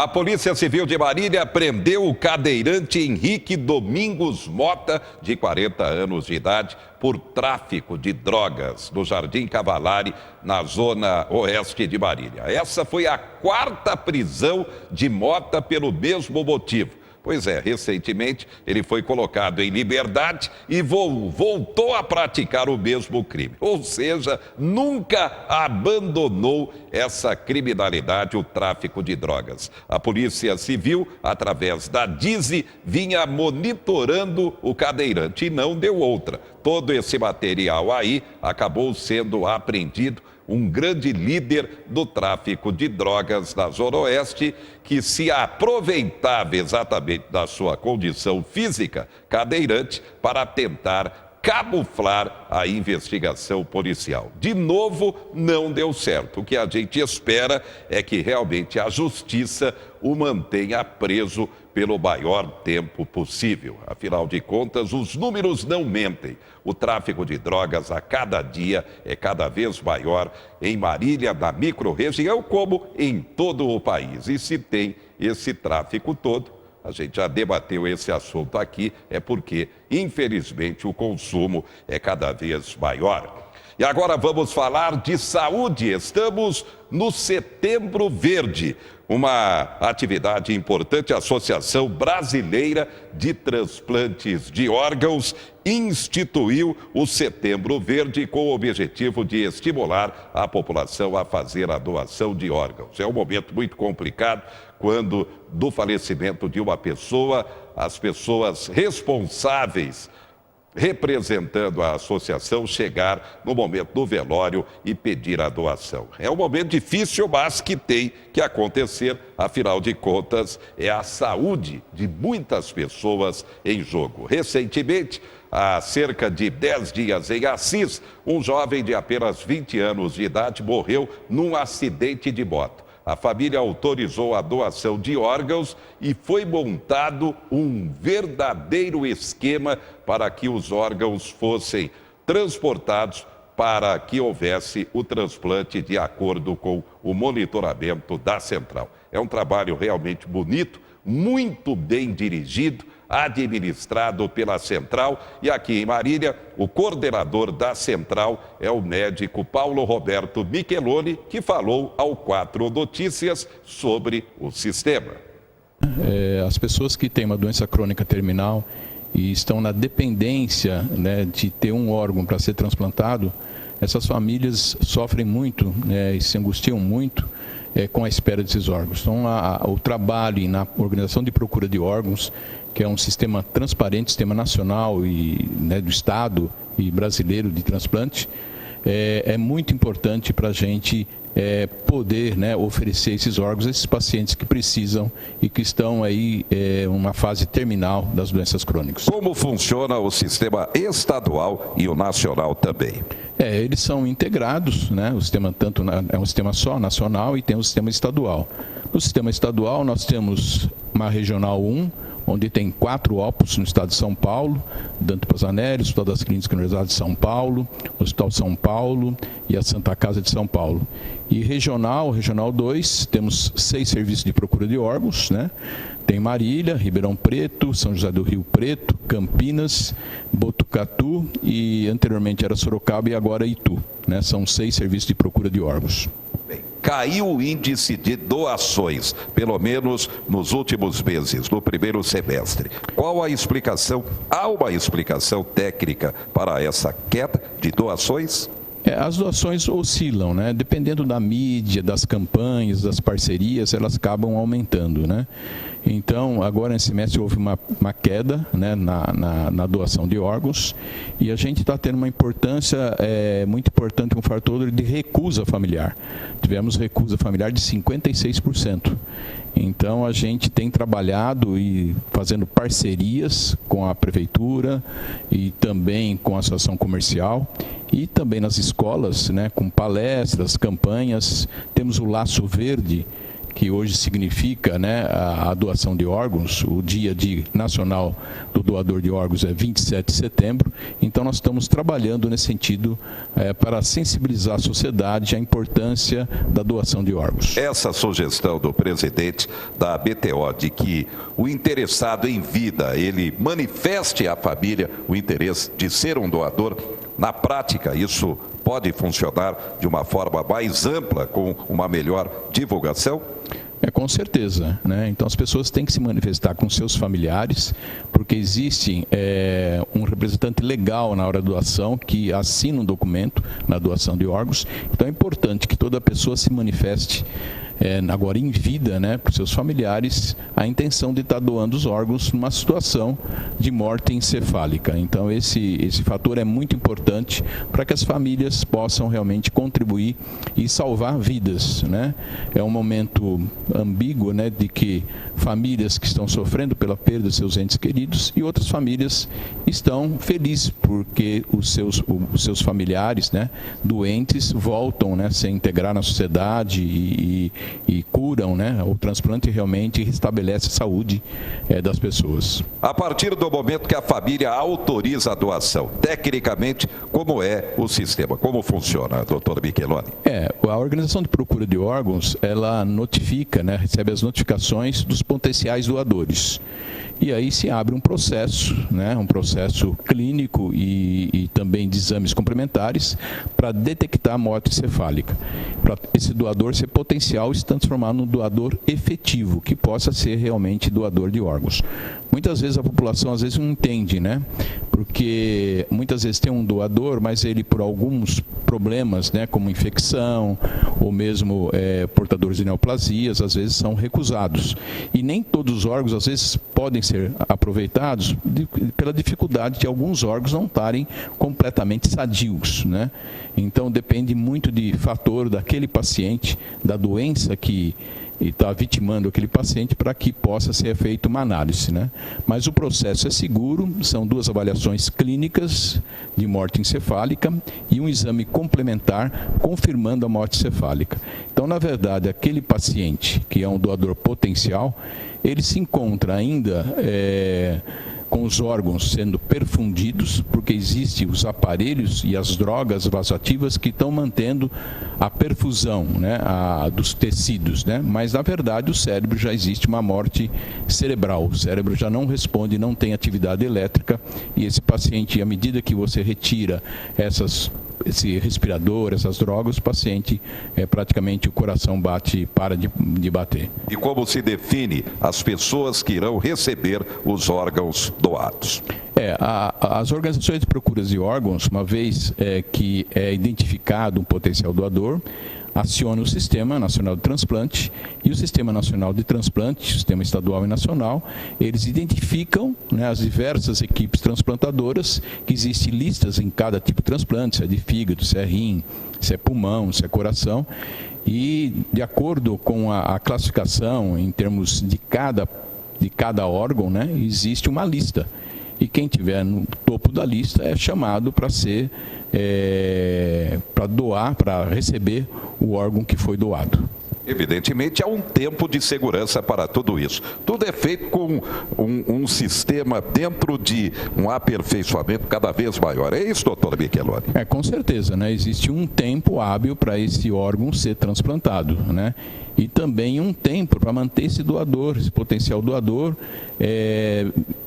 A Polícia Civil de Marília prendeu o cadeirante Henrique Domingos Mota, de 40 anos de idade, por tráfico de drogas no Jardim Cavalari, na zona oeste de Marília. Essa foi a 4ª prisão de Mota pelo mesmo motivo. Pois é, recentemente ele foi colocado em liberdade e voltou a praticar o mesmo crime. Ou seja, nunca abandonou essa criminalidade, o tráfico de drogas. A Polícia Civil, através da DISI, vinha monitorando o cadeirante e não deu outra. Todo esse material aí acabou sendo apreendido. Um grande líder do tráfico de drogas na Zona Oeste, que se aproveitava exatamente da sua condição física cadeirante para tentar camuflar a investigação policial. De novo, não deu certo. O que a gente espera é que realmente a justiça o mantenha preso pelo maior tempo possível. Afinal de contas, os números não mentem. O tráfico de drogas a cada dia é cada vez maior em Marília, na microrregião, como em todo o país. E se tem esse tráfico todo, a gente já debateu esse assunto aqui, é porque, infelizmente, o consumo é cada vez maior. E agora vamos falar de saúde. Estamos no Setembro Verde, uma atividade importante. A Associação Brasileira de Transplantes de Órgãos instituiu o Setembro Verde com o objetivo de estimular a população a fazer a doação de órgãos. É um momento muito complicado quando, do falecimento de uma pessoa, as pessoas responsáveis representando a associação chegar no momento do velório e pedir a doação. É um momento difícil, mas que tem que acontecer, afinal de contas, é a saúde de muitas pessoas em jogo. Recentemente, há cerca de 10 dias em Assis, um jovem de apenas 20 anos de idade morreu num acidente de moto. A família autorizou a doação de órgãos e foi montado um verdadeiro esquema para que os órgãos fossem transportados para que houvesse o transplante de acordo com o monitoramento da central. É um trabalho realmente bonito, muito bem dirigido, administrado pela central, e aqui em Marília, o coordenador da central é o médico Paulo Roberto Micheloni, que falou ao 4 Notícias sobre o sistema. As pessoas que têm uma doença crônica terminal e estão na dependência, né, de ter um órgão para ser transplantado, essas famílias sofrem muito, né, e se angustiam muito com a espera desses órgãos. Então, o trabalho na organização de procura de órgãos, que é um sistema transparente, sistema nacional e, né, do Estado e brasileiro de transplante, é muito importante para a gente poder, né, oferecer esses órgãos a esses pacientes que precisam e que estão aí uma fase terminal das doenças crônicas. Como funciona o sistema estadual e o nacional também? Eles são integrados, né? O sistema é um sistema só nacional e tem um sistema estadual. No sistema estadual nós temos uma regional 1, onde tem 4 OPUS no estado de São Paulo, Dante Pazzanelli, Hospital das Clínicas Universidade de São Paulo, Hospital São Paulo e a Santa Casa de São Paulo. E regional 2, temos 6 serviços de procura de órgãos, né? Tem Marília, Ribeirão Preto, São José do Rio Preto, Campinas, Botucatu e anteriormente era Sorocaba e agora Itu, né? São 6 serviços de procura de órgãos. Caiu o índice de doações, pelo menos nos últimos meses, no primeiro semestre. Qual a explicação? Há uma explicação técnica para essa queda de doações? As doações oscilam, né? Dependendo da mídia, das campanhas, das parcerias, elas acabam aumentando, né? Então, agora nesse semestre houve uma queda, né, na doação de órgãos, e a gente está tendo uma importância muito importante, um fator de recusa familiar. Tivemos recusa familiar de 56%. Então, a gente tem trabalhado e fazendo parcerias com a prefeitura e também com a associação comercial e também nas escolas, né, com palestras, campanhas. Temos o Laço Verde, que hoje significa, né, a doação de órgãos. O Dia Nacional do Doador de Órgãos é 27 de setembro, então nós estamos trabalhando nesse sentido para sensibilizar a sociedade à importância da doação de órgãos. Essa sugestão do presidente da BTO de que o interessado em vida, ele manifeste à família o interesse de ser um doador, na prática isso pode funcionar de uma forma mais ampla, com uma melhor divulgação? Com certeza, né? Então as pessoas têm que se manifestar com seus familiares, porque existe um representante legal na hora da doação que assina um documento na doação de órgãos. Então é importante que toda pessoa se manifeste agora em vida, né, para os seus familiares, a intenção de estar doando os órgãos numa situação de morte encefálica. Então esse fator é muito importante para que as famílias possam realmente contribuir e salvar vidas, né? É um momento ambíguo, né, de que famílias que estão sofrendo pela perda de seus entes queridos e outras famílias estão felizes porque os seus familiares, né, doentes voltam, né, a se integrar na sociedade e curam, né? O transplante realmente restabelece a saúde das pessoas. A partir do momento que a família autoriza a doação, tecnicamente, como é o sistema? Como funciona, doutor Micheloni? A Organização de Procura de Órgãos, ela notifica, né, recebe as notificações dos potenciais doadores. E aí se abre um processo, né, um processo clínico e também de exames complementares para detectar a morte encefálica. Para esse doador ser potencial e se transformar num doador efetivo, que possa ser realmente doador de órgãos. Muitas vezes a população às vezes não entende, né? Porque muitas vezes tem um doador, mas ele por alguns problemas, né, como infecção ou mesmo portadores de neoplasias, às vezes são recusados. E nem todos os órgãos às vezes podem ser aproveitados pela dificuldade de alguns órgãos não estarem completamente sadios, né? Então depende muito de fator daquele paciente, da doença que está vitimando aquele paciente para que possa ser feita uma análise, né? Mas o processo é seguro, são 2 avaliações clínicas de morte encefálica e um exame complementar confirmando a morte encefálica. Então, na verdade, aquele paciente que é um doador potencial, ele se encontra ainda com os órgãos sendo perfundidos, porque existem os aparelhos e as drogas vasoativas que estão mantendo a perfusão, né, dos tecidos, né? Mas, na verdade, o cérebro já existe uma morte cerebral. O cérebro já não responde, não tem atividade elétrica, e esse paciente, à medida que você retira esse respirador, essas drogas, o paciente, praticamente o coração para de bater. E como se define as pessoas que irão receber os órgãos doados? As organizações de procuras de órgãos, uma vez que é identificado um potencial doador, aciona o Sistema Nacional de Transplante, e o Sistema Nacional de Transplante, Sistema Estadual e Nacional, eles identificam, né, as diversas equipes transplantadoras, que existem listas em cada tipo de transplante, se é de fígado, se é rim, se é pulmão, se é coração, e de acordo com a classificação em termos de cada órgão, né, existe uma lista. E quem estiver no topo da lista é chamado para para doar, para receber o órgão que foi doado. Evidentemente, há um tempo de segurança para tudo isso. Tudo é feito com um sistema dentro de um aperfeiçoamento cada vez maior. É isso, doutor Micheloni? Com certeza, né? Existe um tempo hábil para esse órgão ser transplantado, né? E também um tempo para manter esse doador, esse potencial doador,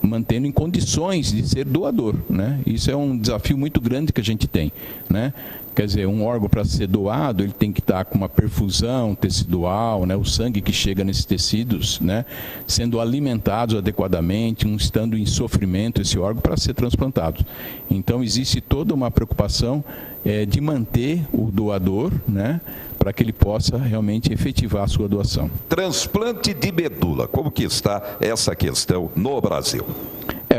mantendo em condições de ser doador, né? Isso é um desafio muito grande que a gente tem, né? Quer dizer, um órgão para ser doado, ele tem que estar com uma perfusão tecidual, né? O sangue que chega nesses tecidos, né, sendo alimentados adequadamente, estando em sofrimento esse órgão para ser transplantado. Então existe toda uma preocupação de manter o doador, né, para que ele possa realmente efetivar a sua doação. Transplante de medula, como que está essa questão no Brasil?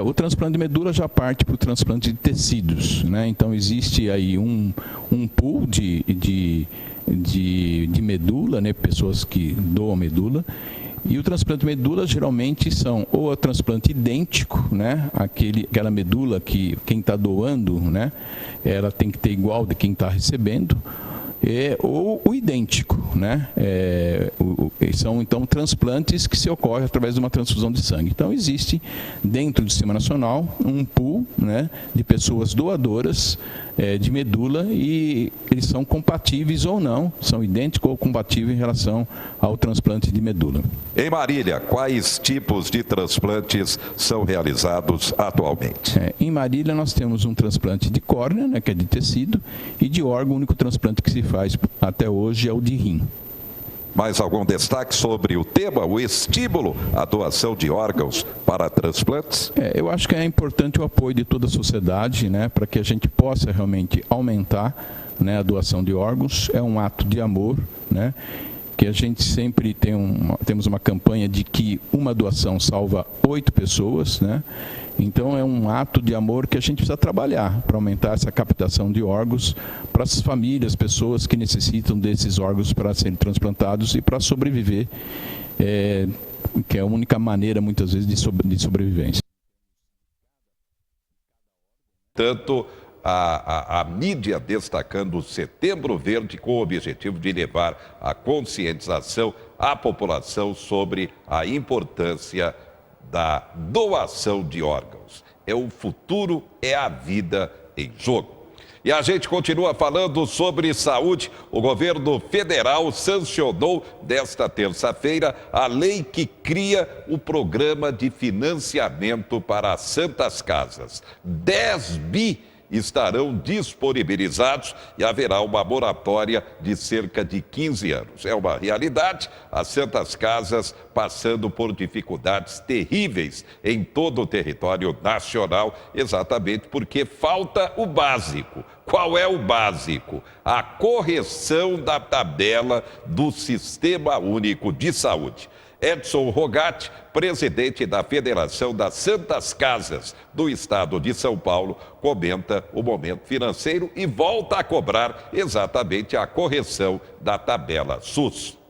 O transplante de medula já parte para o transplante de tecidos, né? Então existe aí um pool de medula, né? Pessoas que doam medula. E o transplante de medula geralmente são ou o transplante idêntico, né? Aquela medula que quem está doando, né, ela tem que ter igual de quem está recebendo. ou o idêntico, né? São então transplantes que se ocorrem através de uma transfusão de sangue. Então existe dentro do Sistema Nacional um pool, né, de pessoas doadoras de medula, e eles são compatíveis ou não, são idênticos ou compatíveis em relação ao transplante de medula. Em Marília, quais tipos de transplantes são realizados atualmente? Em Marília nós temos um transplante de córnea, né, que é de tecido, e de órgão. O único transplante que se faz até hoje é o de rim. Mais algum destaque sobre o tema, o estímulo à doação de órgãos para transplantes? Eu acho que é importante o apoio de toda a sociedade, né, para que a gente possa realmente aumentar, né, a doação de órgãos. É um ato de amor, né, que a gente sempre temos uma campanha de que uma doação salva 8 pessoas, né? Então é um ato de amor que a gente precisa trabalhar para aumentar essa captação de órgãos para as famílias, pessoas que necessitam desses órgãos para serem transplantados e para sobreviver, que é a única maneira muitas vezes de sobrevivência. Tanto a mídia destacando o Setembro Verde com o objetivo de levar a conscientização à população sobre a importância da doação de órgãos. É o futuro, é a vida em jogo. E a gente continua falando sobre saúde. O governo federal sancionou desta terça-feira a lei que cria o programa de financiamento para as Santas Casas. 10 bi estarão disponibilizados e haverá uma moratória de cerca de 15 anos. É uma realidade, as Santas Casas passando por dificuldades terríveis em todo o território nacional, exatamente porque falta o básico. Qual é o básico? A correção da tabela do Sistema Único de Saúde. Edson Rogatti, presidente da Federação das Santas Casas do Estado de São Paulo, comenta o momento financeiro e volta a cobrar exatamente a correção da tabela SUS.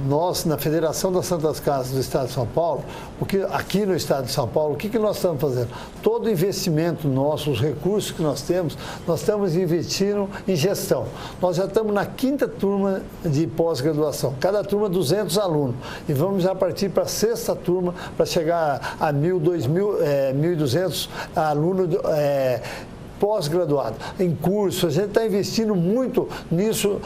Nós, na Federação das Santas Casas do Estado de São Paulo, aqui no Estado de São Paulo, o que nós estamos fazendo? Todo investimento nosso, os recursos que nós estamos investindo em gestão. Nós já estamos na 5ª turma de pós-graduação, cada turma 200 alunos. E vamos já partir para a 6ª turma para chegar a 1.000, 2.000, 1.200 alunos pós-graduado, em curso. A gente está investindo muito nisso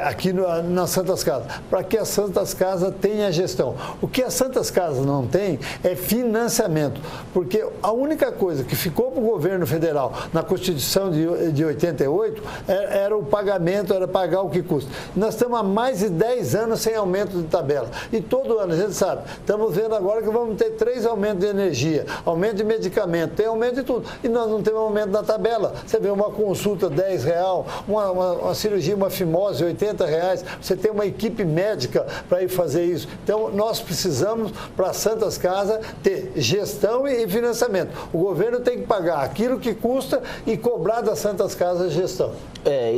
aqui nas Santas Casas, para que as Santas Casas tenham gestão. O que as Santas Casas não têm é financiamento, porque a única coisa que ficou para o governo federal na Constituição de 88 era o pagamento, era pagar o que custa. Nós estamos há mais de 10 anos sem aumento de tabela. E todo ano, a gente sabe, estamos vendo agora que vamos ter 3 aumentos de energia, aumento de medicamento, tem aumento de tudo. E nós não temos aumento da tabela. Você vê uma consulta R$10, uma cirurgia, uma fimose, R$80, você tem uma equipe médica para ir fazer isso. Então, nós precisamos, para as Santas Casas, ter gestão e financiamento. O governo tem que pagar aquilo que custa e cobrar das Santas Casas gestão.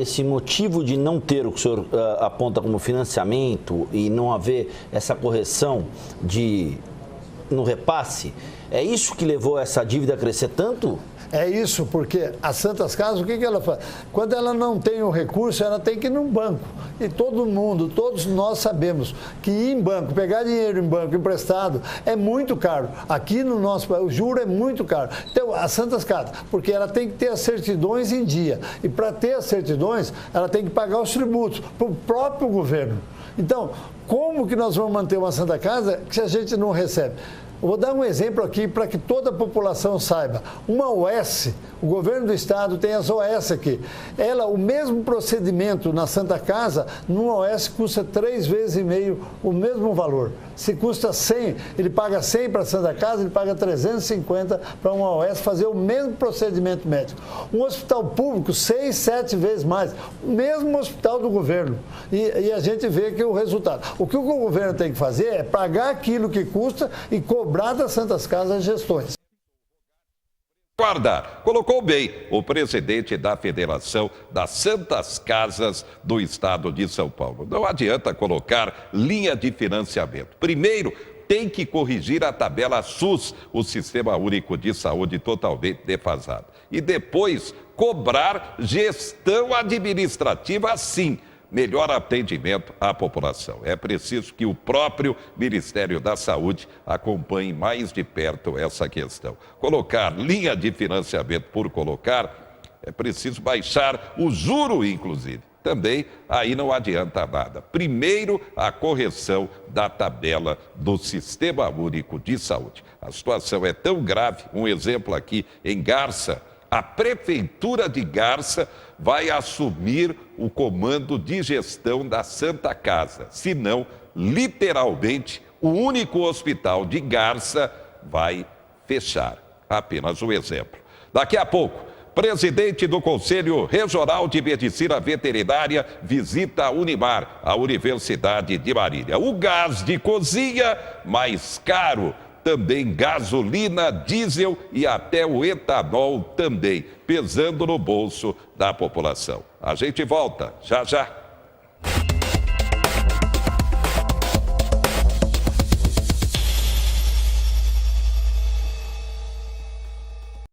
Esse motivo de não ter o que o senhor aponta como financiamento e não haver essa correção no repasse, é isso que levou essa dívida a crescer tanto? É isso, porque as Santas Casas, o que ela faz? Quando ela não tem o recurso, ela tem que ir num banco. E todo mundo, todos nós sabemos que ir em banco, pegar dinheiro em banco emprestado é muito caro. Aqui no nosso país, o juro é muito caro. Então, as Santas Casas, porque ela tem que ter as certidões em dia. E para ter as certidões, ela tem que pagar os tributos para o próprio governo. Então, como que nós vamos manter uma Santa Casa se a gente não recebe? Eu vou dar um exemplo aqui para que toda a população saiba. Uma OS, o governo do estado tem as OS aqui. O mesmo procedimento na Santa Casa, numa OS custa 3,5 vezes o mesmo valor. Se custa 100, ele paga 100 para a Santa Casa, ele paga 350 para uma OS fazer o mesmo procedimento médico. Um hospital público, 6, 7 vezes mais. O mesmo hospital do governo. E a gente vê que o resultado. O que o governo tem que fazer é pagar aquilo que custa e cobrar das Santas Casas as gestões. Guardar. Colocou bem o presidente da Federação das Santas Casas do Estado de São Paulo. Não adianta colocar linha de financiamento. Primeiro, tem que corrigir a tabela SUS, o Sistema Único de Saúde, totalmente defasado. E depois cobrar gestão administrativa, sim. Melhor atendimento à população. É preciso que o próprio Ministério da Saúde acompanhe mais de perto essa questão. Colocar linha de financiamento por colocar, é preciso baixar o juro, inclusive. Também aí não adianta nada. Primeiro, a correção da tabela do Sistema Único de Saúde. A situação é tão grave, um exemplo aqui em Garça, a Prefeitura de Garça vai assumir o comando de gestão da Santa Casa. Senão, literalmente, o único hospital de Garça vai fechar. Apenas um exemplo. Daqui a pouco, presidente do Conselho Regional de Medicina Veterinária visita a Unimar, a Universidade de Marília. O gás de cozinha mais caro. Também gasolina, diesel e até o etanol também, pesando no bolso da população. A gente volta já já.